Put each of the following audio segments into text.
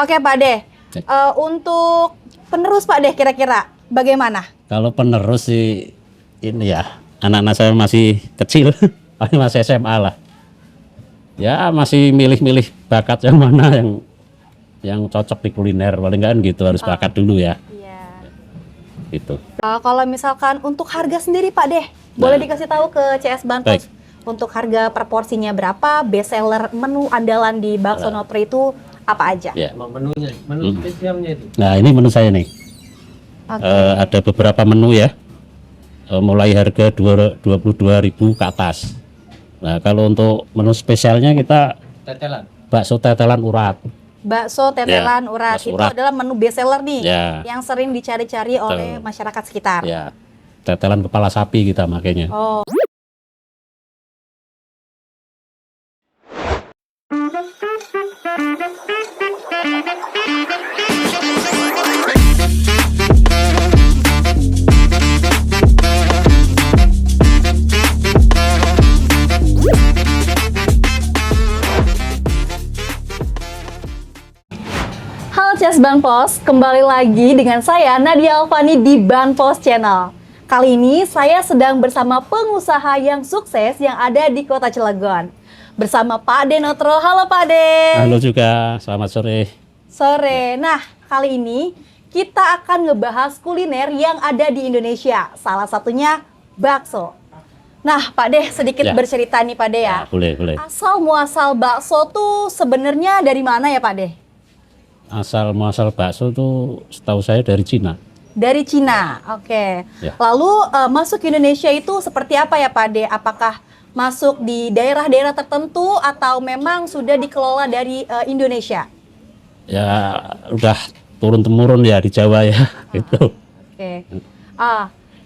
Oke Pak De, untuk penerus Pak De kira-kira bagaimana? Kalau penerus sih ini ya, anak-anak saya masih kecil, masih SMA lah. Ya masih milih-milih bakat yang mana yang cocok di kuliner, paling nggak gitu harus bakat dulu ya. Iya. Gitu. Kalau misalkan untuk harga sendiri Pak De, boleh dikasih tahu ke CS Banpos untuk harga per porsinya berapa, best seller menu andalan di Bakso Notro itu apa aja? Ya. Menunya, menu spesialnya itu. Nah ini menu saya nih. Ada beberapa menu ya, mulai harga 22.000 ke atas. Nah kalau untuk menu spesialnya kita Tetelan. bakso tetelan urat. Bakso tetelan urat bakso itu urat. adalah menu best seller nih, Ya. yang sering dicari-cari oleh masyarakat sekitar. Ya, tetelan kepala sapi kita makanya. Oh. Halo CS Banpos, kembali lagi dengan saya Nadia Alfani di Banpos Channel. Kali ini saya sedang bersama pengusaha yang sukses yang ada di Kota Cilegon. Bersama Pak De Notro. Halo Pak De. Halo juga, selamat sore. Sore. Nah, kali ini kita akan ngebahas kuliner yang ada di Indonesia. Salah satunya bakso. Nah, Pak De sedikit bercerita nih Pak De ya. Boleh. Asal muasal bakso tuh sebenarnya dari mana ya Pak De? Asal muasal bakso tuh setahu saya dari Cina. Dari Cina, oke. Ya. Lalu masuk ke Indonesia itu seperti apa ya Pak De? Apakah masuk di daerah-daerah tertentu atau memang sudah dikelola dari Indonesia? Ya udah turun-temurun ya di Jawa ya, gitu. Oke.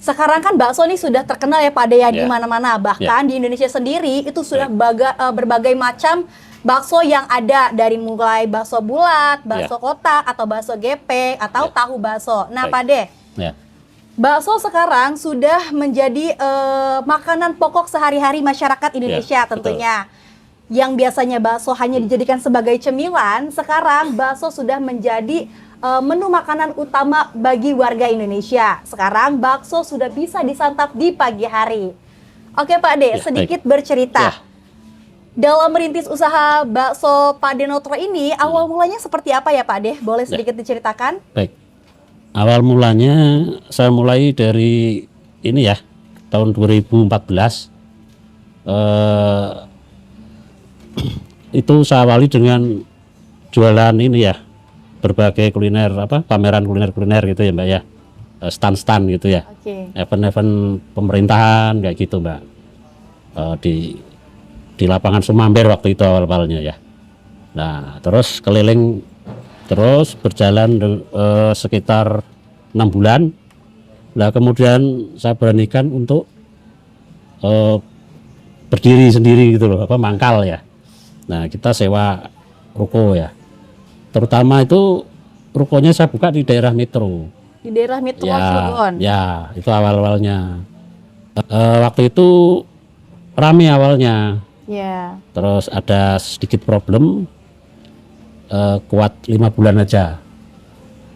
Sekarang kan bakso ini sudah terkenal ya Pak De ya di mana-mana. Bahkan di Indonesia sendiri itu sudah berbagai macam bakso yang ada, dari mulai bakso bulat, bakso kotak, atau bakso gepeng, atau tahu bakso. Nah Pak De, bakso sekarang sudah menjadi makanan pokok sehari-hari masyarakat Indonesia tentunya. Yang biasanya bakso hanya dijadikan sebagai cemilan, sekarang bakso sudah menjadi menu makanan utama bagi warga Indonesia. Sekarang bakso sudah bisa disantap di pagi hari. Oke Pak De, sedikit bercerita. Dalam merintis usaha bakso Pak De Notro ini, awal mulanya seperti apa ya Pak De? Boleh sedikit diceritakan? Baik. Awal mulanya saya mulai dari ini ya, tahun 2014. Itu saya awali dengan jualan ini ya, berbagai kuliner, pameran kuliner gitu ya Mbak ya, stand-stand gitu ya, event-event pemerintahan kayak gitu Mbak, di lapangan Sumamber waktu itu awal-awalnya ya. Nah terus keliling terus berjalan sekitar 6 bulan. Nah kemudian saya beranikan untuk berdiri sendiri gitu loh, mangkal ya. Nah kita sewa ruko ya, terutama itu rukonya saya buka di daerah Metro. Di daerah Metro Cilegon. Ya itu awal-awalnya. Waktu itu rame awalnya. Terus ada sedikit problem, kuat 5 bulan aja.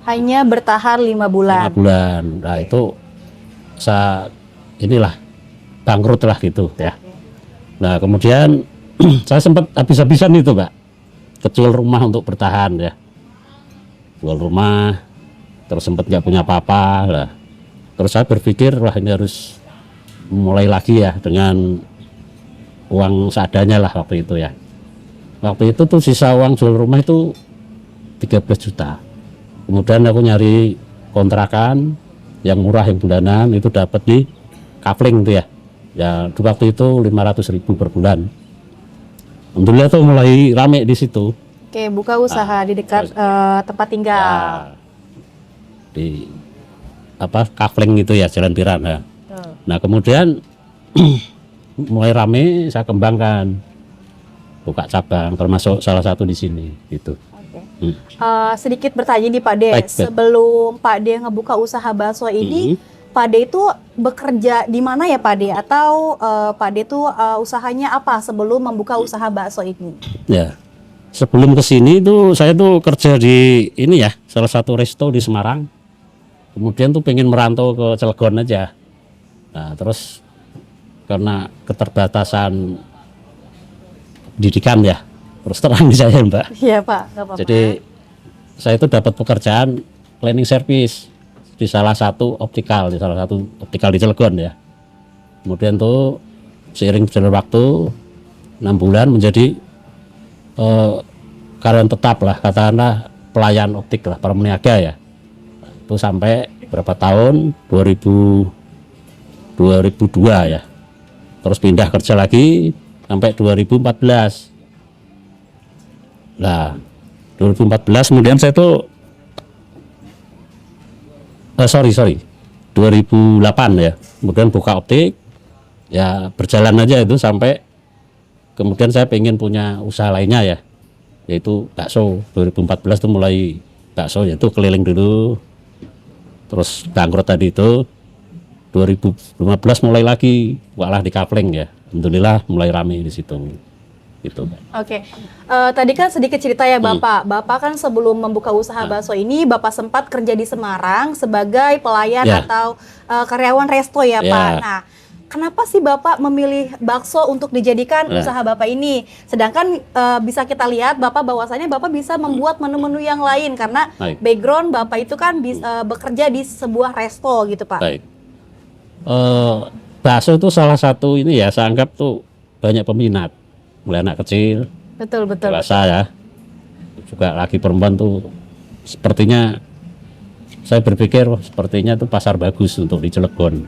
Hanya bertahan 5 bulan. 5 bulan. Nah itu saya inilah bangkrut lah gitu ya. Nah kemudian saya sempat habis-habisan itu Mbak, kecil rumah untuk bertahan ya. Jual rumah, terus sempat nggak punya apa-apa lah. Terus saya berpikir wah ini harus mulai lagi ya dengan uang seadanya lah waktu itu ya. Waktu itu tuh sisa uang jual rumah itu 13 juta. Kemudian aku nyari kontrakan yang murah, yang bulanan, itu dapat di Kafling tuh ya. Ya waktu itu 500.000 per bulan. Alhamdulillah tuh mulai rame di situ. Oke, buka usaha di dekat tempat tinggal. Ya, di Kafling gitu ya, Jalan Piran ya. Nah kemudian mulai rame, saya kembangkan, buka cabang, termasuk salah satu di sini gitu. Sedikit bertanya nih Pak De, sebelum Pak De ngebuka usaha bakso ini, Pak De itu bekerja di mana ya Pak De? Atau Pak De itu usahanya apa sebelum membuka usaha bakso ini? Ya, sebelum ke sini tuh saya tuh kerja di ini ya, salah satu resto di Semarang. Kemudian tuh pengen merantau ke Cilegon aja. Nah, terus karena keterbatasan pendidikan ya, terus terang saya Mbak. Iya Pak, nggak apa-apa. Jadi saya itu dapat pekerjaan cleaning service di salah satu optikal di Cilegon ya. Kemudian tuh seiring berjalan waktu 6 bulan menjadi karyawan tetap lah, katakanlah pelayan optik lah, para peniaga ya. Itu sampai berapa tahun? 2002 ya. Terus pindah kerja lagi sampai 2014. Nah, 2014 kemudian saya tuh 2008 ya. Kemudian buka optik. Ya berjalan aja itu sampai kemudian saya pengen punya usaha lainnya ya. Yaitu bakso. 2014 tuh mulai bakso, yaitu keliling dulu. Terus bangkrut tadi itu 2015 mulai lagi walah di Kapling ya. Alhamdulillah mulai rame di situ. Gitu. Oke. Tadi kan sedikit cerita ya Bapak. Bapak kan sebelum membuka usaha bakso ini Bapak sempat kerja di Semarang sebagai pelayan atau karyawan resto ya Pak. Nah, kenapa sih Bapak memilih bakso untuk dijadikan usaha Bapak ini? Sedangkan bisa kita lihat Bapak bahwasannya Bapak bisa membuat menu-menu yang lain karena background Bapak itu kan bekerja di sebuah resto gitu Pak. Baik. Bakso itu salah satu ini ya, saya anggap tuh banyak peminat. Mulai anak kecil, betul. dewasa ya, juga lagi perempuan tuh sepertinya saya berpikir sepertinya itu pasar bagus untuk di Cilegon.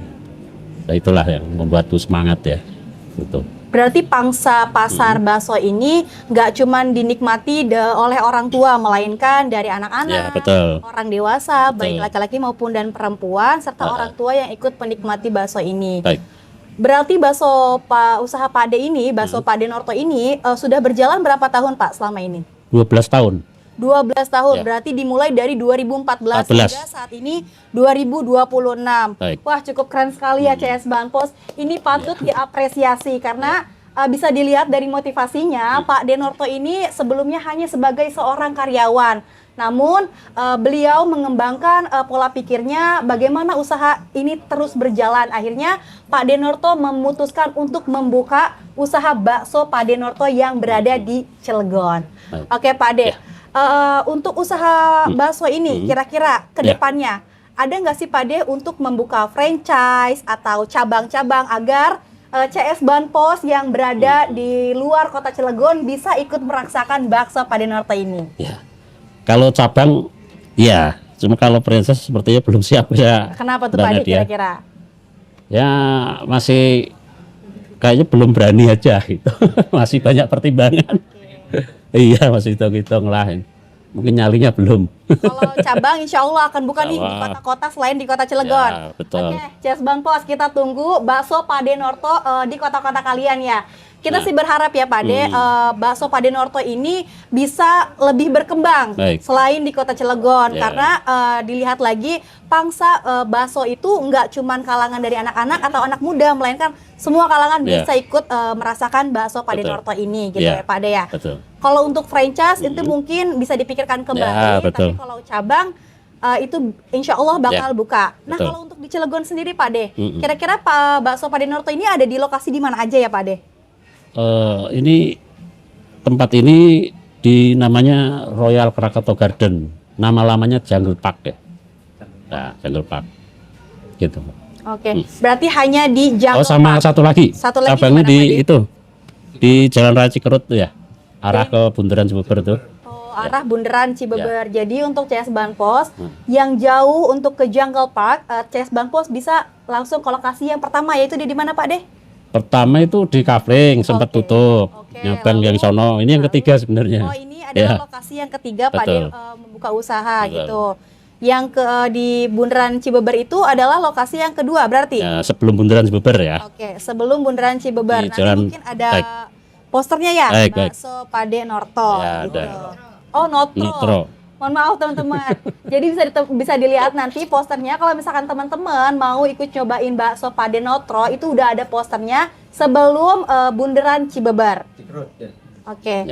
Nah, itulah yang membuatku semangat ya. Gitu. Berarti pangsa pasar bakso ini nggak cuman dinikmati oleh orang tua, melainkan dari anak-anak, orang dewasa, baik laki-laki maupun dan perempuan, serta orang tua yang ikut menikmati bakso ini. Baik. Berarti usaha Pak Ade ini, bakso Pak Denorto ini sudah berjalan berapa tahun Pak selama ini? 12 tahun. 12 tahun, berarti dimulai dari 2014 hingga saat ini 2026. Wah, cukup keren sekali ya CS Banpos. Ini patut diapresiasi karena bisa dilihat dari motivasinya, Pak Denorto ini sebelumnya hanya sebagai seorang karyawan. Namun beliau mengembangkan pola pikirnya bagaimana usaha ini terus berjalan. Akhirnya Pak Denorto memutuskan untuk membuka usaha bakso Pak Denorto yang berada di Cilegon. Oke Pak De, untuk usaha bakso ini kira-kira ke depannya ada nggak sih Pak De untuk membuka franchise atau cabang-cabang agar CS Banpos yang berada di luar kota Cilegon bisa ikut merasakan bakso Pak Denorto ini? Ya. Kalau cabang, ya, cuma kalau franchise sepertinya belum siap ya. Kenapa tuh Pak Ade kira-kira? Ya masih kayaknya belum berani aja gitu. Masih banyak pertimbangan. Iya masih hitung-hitung lah. Mungkin nyalinya belum. Kalau cabang insya Allah akan buka nih di kota-kota selain di kota Cilegon. Ya, betul. Oke, CS Banpos kita tunggu bakso Pak Denorto di kota-kota kalian ya. Kita sih berharap ya Pak De, bakso Pak Denorto ini bisa lebih berkembang selain di kota Cilegon. Karena dilihat lagi pangsa bakso itu nggak cuman kalangan dari anak-anak atau anak muda, melainkan semua kalangan bisa ikut merasakan bakso Pak Denorto ini gitu ya Pak De ya. Kalau untuk franchise itu mungkin bisa dipikirkan kembali, tapi kalau cabang itu insya Allah bakal buka. Nah kalau untuk di Cilegon sendiri Pak De, kira-kira bakso Pak Denorto ini ada di lokasi di mana aja ya Pak De? Ini tempat ini namanya Royal Krakatau Garden, nama-lamanya Jungle Park ya. Nah, Jungle Park gitu. Oke, berarti hanya di Jungle Park. Sama satu lagi cabangnya di itu di Jalan Raya Cikerut tuh ya, arah ke Bundaran Cibeber tuh. Arah Bundaran Cibeber. Jadi untuk CS Banpos yang jauh untuk ke Jungle Park, CS Banpos bisa langsung ke lokasi yang pertama, yaitu di mana Pak De? Pertama itu di Kapling sempat tutup, nyabang yang sono. Ini yang ketiga sebenarnya. Oh ini adalah lokasi yang ketiga Pak De membuka usaha gitu. Yang di Bundaran Cibeber itu adalah lokasi yang kedua berarti? Ya, sebelum Bundaran Cibeber ya. Oke, sebelum Bundaran Cibeber. Nanti mungkin ada posternya ya, bakso Pak Denorto. Ya, gitu. ada. Oh Notro. Mohon maaf teman-teman. Jadi bisa dilihat nanti posternya. Kalau misalkan teman-teman mau ikut cobain bakso Pak Denorto, itu udah ada posternya sebelum Bundaran Cibeber. Oke.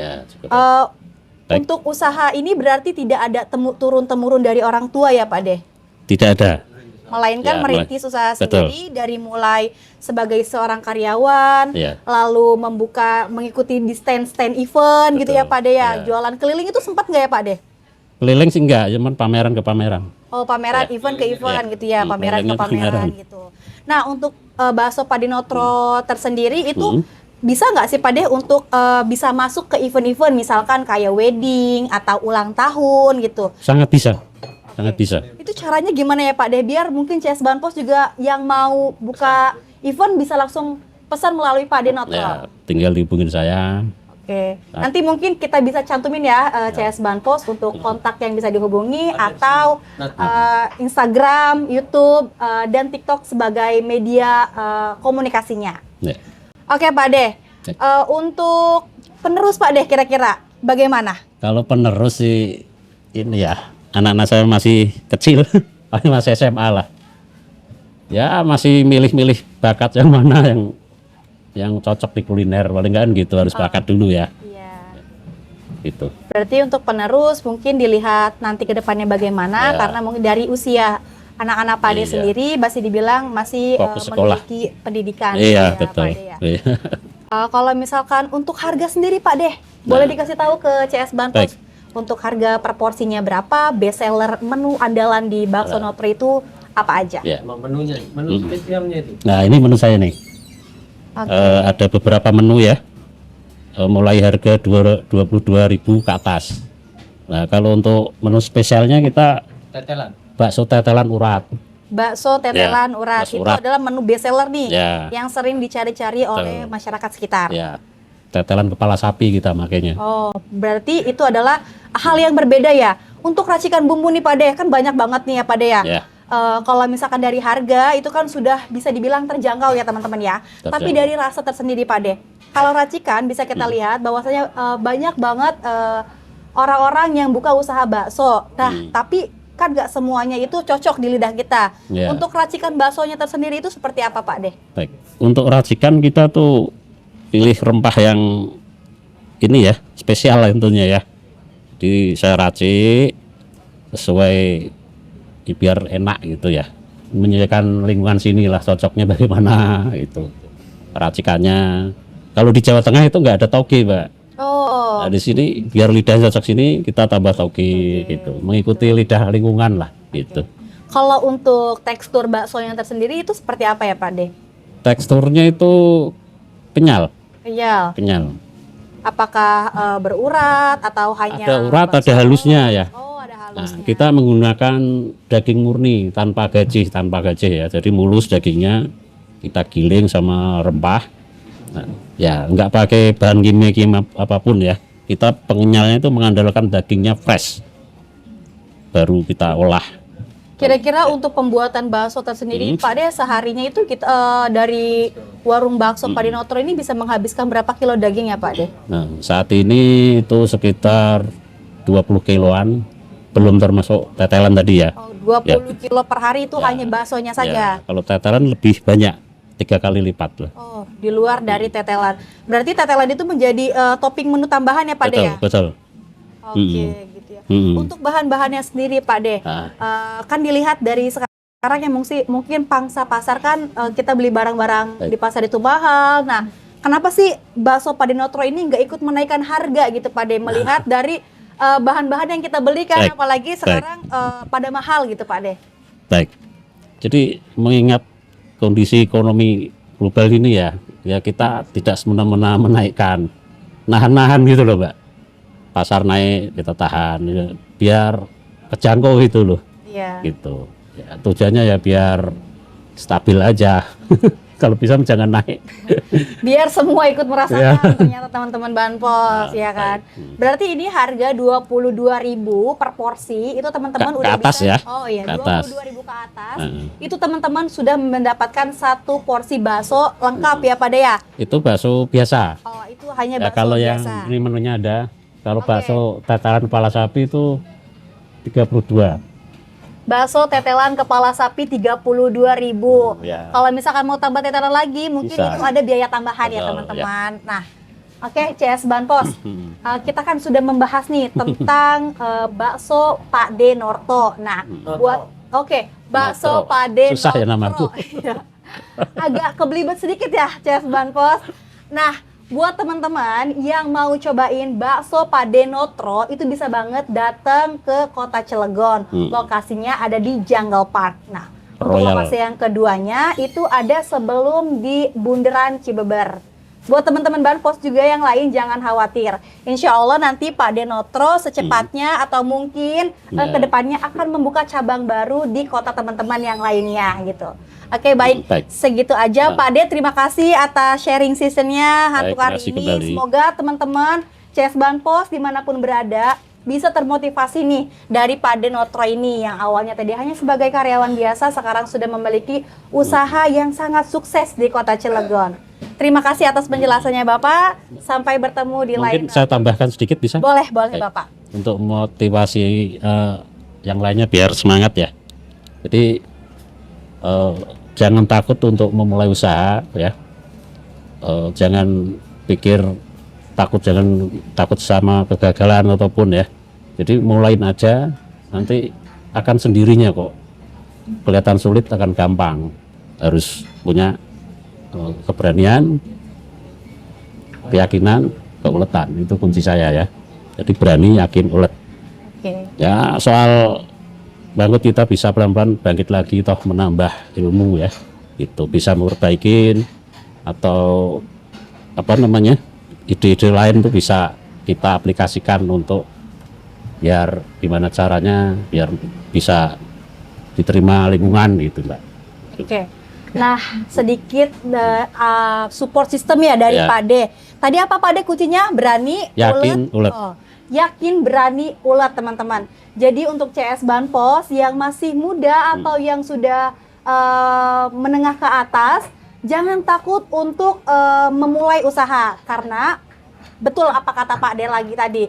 Baik. Untuk usaha ini berarti tidak ada turun-temurun dari orang tua ya Pak De? Tidak ada. Melainkan Ya, merintis usaha betul. sendiri dari mulai sebagai seorang karyawan, Ya. lalu mengikuti di stand-stand event gitu ya Betul. Pak De ya. Ya. Jualan keliling itu sempat nggak ya Pak De? Keliling sih enggak, cuman pameran ke pameran. Oh pameran, Ya. event ke event Ya. gitu ya, pameran ke Kelilingnya pameran pameran. gitu. Nah untuk bakso Padinotro tersendiri itu Hmm. bisa nggak sih Pak De untuk bisa masuk ke event-event misalkan kayak wedding atau ulang tahun gitu? Sangat bisa. Sangat bisa. Itu caranya gimana ya Pak De? Biar mungkin CS Banpos juga yang mau buka event bisa langsung pesan melalui Pak De Notro. Ya, tinggal dihubungin saya. Oke. Nanti mungkin kita bisa cantumin ya CS Banpos untuk kontak yang bisa dihubungi atau Instagram, YouTube, dan TikTok sebagai media komunikasinya. Ya. Oke Pak De. Untuk penerus Pak De kira-kira bagaimana? Kalau penerus sih ini ya, anak-anak saya masih kecil, masih SMA lah. Ya masih milih-milih bakat yang mana yang cocok di kuliner, paling kan gitu, harus bakat dulu ya. Iya. Gitu. Berarti untuk penerus mungkin dilihat nanti ke depannya bagaimana, Ya. karena mungkin dari usia anak-anak Pak De Iya. sendiri masih dibilang masih Fokus sekolah. memiliki pendidikan. Iya, ya, betul. Pak De ya. Iya. Kalau misalkan untuk harga sendiri Pak De, boleh dikasih tahu ke CS Banpos Baik. untuk harga proporsinya berapa, best seller menu andalan di Bakso Notro itu apa aja? Ya. Sama menunya, menu spesialnya itu. Nah, ini menu saya nih. Oke. Ada beberapa menu ya. Mulai harga 22.000 ke atas. Nah, kalau untuk menu spesialnya kita Tetelan. bakso tetelan urat. Bakso tetelan Ya, urat bakso itu urat. adalah menu best seller nih Ya. yang sering dicari-cari oleh masyarakat sekitar. Ya. Tetelan kepala sapi kita makanya. Oh, berarti itu adalah hal yang berbeda ya. Untuk racikan bumbu nih Pak De, kan banyak banget nih ya Pak De ya. Ya. Kalau misalkan dari harga itu kan sudah bisa dibilang terjangkau ya teman-teman ya. Terjangkau. Tapi dari rasa tersendiri Pak De, kalau racikan bisa kita lihat bahwasanya banyak banget orang-orang yang buka usaha bakso. Nah, tapi kan nggak semuanya itu cocok di lidah kita. Ya. Untuk racikan baksonya tersendiri itu seperti apa Pak De? Baik. Untuk racikan kita tuh pilih rempah yang ini ya, spesial lah tentunya ya. Di saya racik sesuai biar enak gitu ya. Menyesuaikan lingkungan sini lah cocoknya bagaimana itu. Racikannya. Kalau di Jawa Tengah itu nggak ada toge, Mbak. Oh, Nah, di sini biar lidah cocok sini kita tambah toge gitu. Mengikuti lidah lingkungan lah gitu. kalau untuk tekstur baksonya tersendiri itu seperti apa ya Pak De? Teksturnya itu kenyal, Iya. kenyal. Apakah berurat atau hanya Ada urat, ada halusnya ya. Oh, ada Nah, halusnya. kita menggunakan daging murni tanpa gajih ya. Jadi mulus dagingnya kita giling sama rempah. Nah, ya nggak pakai bahan kimia apapun ya. Kita pengenyalnya itu mengandalkan dagingnya fresh. Baru kita olah. Kira-kira untuk pembuatan bakso tersendiri, Pak De, seharinya itu kita dari warung bakso Padinotro ini bisa menghabiskan berapa kilo daging ya Pak De? Nah, saat ini itu sekitar 20 kiloan, belum termasuk tetelan tadi ya. Oh, 20 kilo per hari itu hanya baksonya saja. Ya, kalau tetelan lebih banyak, 3 kali lipat lah. Oh, di luar dari tetelan. Berarti tetelan itu menjadi topping menu tambahan ya Pak De Betul, ya? betul. Oke, gitu ya. Hmm. Untuk bahan-bahannya sendiri Pak De, Nah. kan dilihat dari sekarang yang mungkin pangsa pasar kan kita beli barang-barang Baik. di pasar itu mahal. Nah, kenapa sih bakso Padinotro ini nggak ikut menaikkan harga gitu Pak De? Melihat dari bahan-bahan yang kita beli kan, Baik. apalagi sekarang pada mahal gitu Pak De. Baik. Jadi mengingat kondisi ekonomi global ini ya kita tidak semena-mena menaikkan, nahan-nahan gitu loh, Mbak. Pasar naik kita tahan, ya, biar kejangkau itu loh, Iya. gitu. Ya, tujuannya ya biar stabil aja. Kalau bisa jangan naik. Biar semua ikut merasakan Iya. ternyata teman-teman Banpos ya kan. Berarti ini harga 22.000 per porsi itu teman-teman Ke udah atas bisa. ya. Oh iya, Ke atas. 22.000 ke atas. Heeh. Itu teman-teman sudah mendapatkan satu porsi bakso lengkap ya Pak De ya. Itu bakso biasa. Oh, itu hanya Ya, bakso kalau yang biasa. ini menunya ada, kalau Oke. bakso tetelan kepala sapi itu 32. Bakso tetelan kepala sapi 32.000. Ya. Kalau misalkan mau tambah tetelan lagi, mungkin Bisa. itu ada biaya tambahan ya Betul, teman-teman. Nah, Oke, CS Banpos. Kita kan sudah membahas nih tentang bakso Pak D Norto. Nah, bakso Norto. Pak D Susah ya Norto. namaku. Iya. Agak kebelibet sedikit ya, CS Banpos. Nah, buat teman-teman yang mau cobain bakso Pak D Norto, itu bisa banget datang ke Kota Cilegon. Lokasinya ada di Jungle Park. Nah, untuk Royal. lokasi yang keduanya itu ada sebelum di Bundaran Cibeber. Buat teman-teman Banpos juga yang lain jangan khawatir. Insya Allah nanti Pak Denotro secepatnya atau mungkin kedepannya akan membuka cabang baru di kota teman-teman yang lainnya gitu. Oke, baik. Segitu aja Pak De, terima kasih atas sharing seasonnya untuk hari ini. Kembali. Semoga teman-teman CS Banpos dimanapun berada bisa termotivasi nih dari Pak Denotro ini yang awalnya tadi hanya sebagai karyawan biasa, sekarang sudah memiliki usaha yang sangat sukses di kota Cilegon. Terima kasih atas penjelasannya Bapak. Sampai bertemu di lain. Mungkin saya tambahkan sedikit bisa? Boleh Bapak. Untuk motivasi yang lainnya biar semangat ya. Jadi jangan takut untuk memulai usaha ya. Jangan pikir jangan takut sama kegagalan ataupun ya. Jadi mulain aja, nanti akan sendirinya kok. Kelihatan sulit akan gampang. Harus punya keberanian, keyakinan, keuletan, itu kunci saya ya. Jadi berani, yakin, ulet. Ya soal bangkit kita bisa pelan-pelan bangkit lagi, toh menambah ilmu ya. Itu bisa memperbaikin atau apa namanya ide-ide lain tuh bisa kita aplikasikan untuk biar gimana caranya biar bisa diterima lingkungan gitu Mbak. Oke. Nah, sedikit support system ya dari Pak De. Tadi apa Pak De kuncinya? Berani, yakin, ulet. Yakin, berani, ulet teman-teman. Jadi untuk CS Banpos yang masih muda atau yang sudah menengah ke atas, jangan takut untuk memulai usaha. Karena betul apa kata Pak De lagi tadi.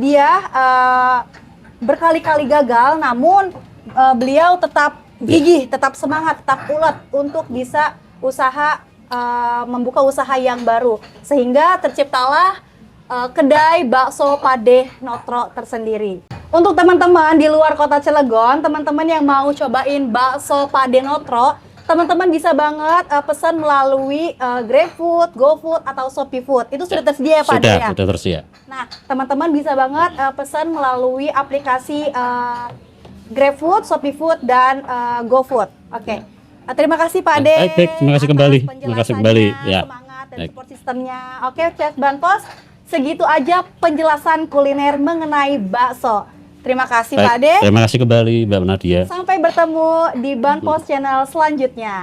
Dia berkali-kali gagal, namun beliau tetap gigih, tetap semangat, tetap ulet untuk bisa membuka usaha yang baru, sehingga terciptalah kedai bakso Pak De Norto tersendiri. Untuk teman-teman di luar kota Cilegon, teman-teman yang mau cobain bakso Pak De Norto, teman-teman bisa banget pesan melalui GrabFood, GoFood atau ShopeeFood. Itu sudah tersedia ya Pak De ya? Sudah tersedia. Nah, teman-teman bisa banget pesan melalui aplikasi GrabFood, ShopeeFood, dan GoFood. Oke. Terima kasih Pak De. Baik, terima kasih kembali. Terima kasih kembali. Ya. Semangat dan support sistemnya. Oke, CS Banpos, segitu aja penjelasan kuliner mengenai bakso. Terima kasih Pak De. Terima kasih kembali Mbak Nadia. Sampai bertemu di Banpos Channel selanjutnya.